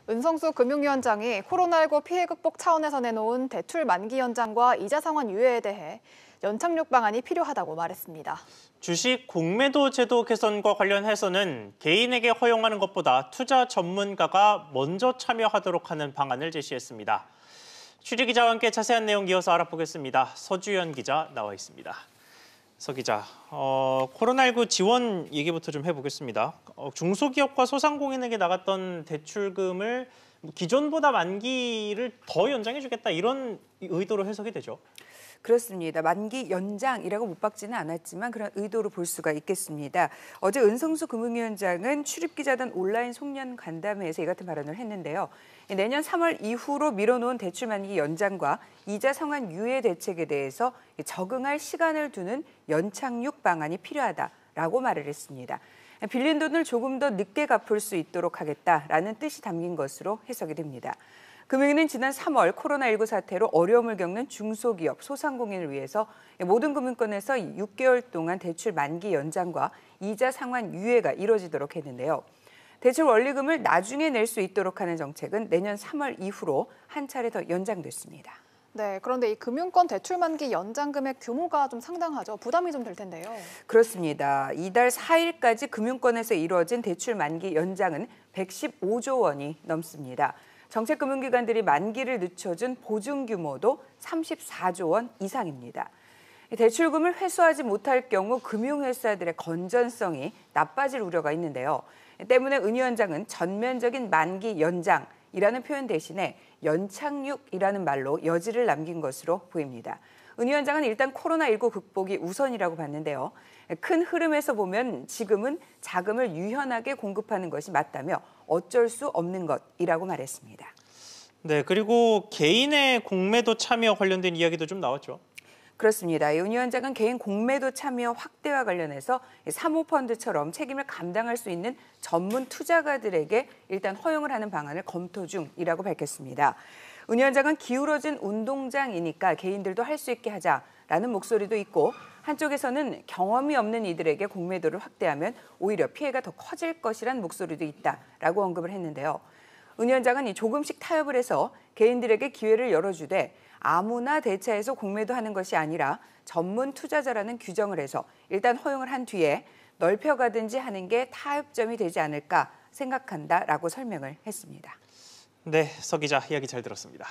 은성수 금융위원장이 코로나19 피해 극복 차원에서 내놓은 대출 만기 연장과 이자 상환 유예에 대해 연착륙 방안이 필요하다고 말했습니다. 주식 공매도 제도 개선과 관련해서는 개인에게 허용하는 것보다 투자 전문가가 먼저 참여하도록 하는 방안을 제시했습니다. 취재기자와 함께 자세한 내용 이어서 알아보겠습니다. 서주연 기자 나와 있습니다. 서 기자, 코로나19 지원 얘기부터 좀 해보겠습니다. 중소기업과 소상공인에게 나갔던 대출금을 기존보다 만기를 더 연장해주겠다 이런 의도로 해석이 되죠? 그렇습니다. 만기 연장이라고 못 박지는 않았지만 그런 의도로 볼 수가 있겠습니다. 어제 은성수 금융위원장은 출입기자단 온라인 송년 간담회에서 이 같은 발언을 했는데요. 내년 3월 이후로 미뤄놓은 대출 만기 연장과 이자 상환 유예 대책에 대해서 적응할 시간을 두는 연착륙 방안이 필요하다라고 말을 했습니다. 빌린 돈을 조금 더 늦게 갚을 수 있도록 하겠다라는 뜻이 담긴 것으로 해석이 됩니다. 금융위는 지난 3월 코로나19 사태로 어려움을 겪는 중소기업, 소상공인을 위해서 모든 금융권에서 6개월 동안 대출 만기 연장과 이자 상환 유예가 이뤄지도록 했는데요. 대출 원리금을 나중에 낼 수 있도록 하는 정책은 내년 3월 이후로 한 차례 더 연장됐습니다. 네, 그런데 이 금융권 대출 만기 연장 금액 규모가 좀 상당하죠. 부담이 좀 될 텐데요. 그렇습니다. 이달 4일까지 금융권에서 이루어진 대출 만기 연장은 115조 원이 넘습니다. 정책금융기관들이 만기를 늦춰준 보증 규모도 34조 원 이상입니다. 대출금을 회수하지 못할 경우 금융회사들의 건전성이 나빠질 우려가 있는데요. 때문에 은 위원장은 전면적인 만기 연장이라는 표현 대신에 연착륙이라는 말로 여지를 남긴 것으로 보입니다. 은 위원장은 일단 코로나19 극복이 우선이라고 봤는데요. 큰 흐름에서 보면 지금은 자금을 유연하게 공급하는 것이 맞다며 어쩔 수 없는 것이라고 말했습니다. 네, 그리고 개인의 공매도 참여 관련된 이야기도 좀 나왔죠. 그렇습니다. 은 위원장은 개인 공매도 참여 확대와 관련해서 사모펀드처럼 책임을 감당할 수 있는 전문 투자가들에게 일단 허용을 하는 방안을 검토 중이라고 밝혔습니다. 은 위원장은 기울어진 운동장이니까 개인들도 할 수 있게 하자라는 목소리도 있고 한쪽에서는 경험이 없는 이들에게 공매도를 확대하면 오히려 피해가 더 커질 것이란 목소리도 있다라고 언급을 했는데요. 은 위원장은 조금씩 타협을 해서 개인들에게 기회를 열어주되 아무나 대차해서 공매도 하는 것이 아니라 전문 투자자라는 규정을 해서 일단 허용을 한 뒤에 넓혀가든지 하는 게 타협점이 되지 않을까 생각한다라고 설명을 했습니다. 네, 서 기자 이야기 잘 들었습니다.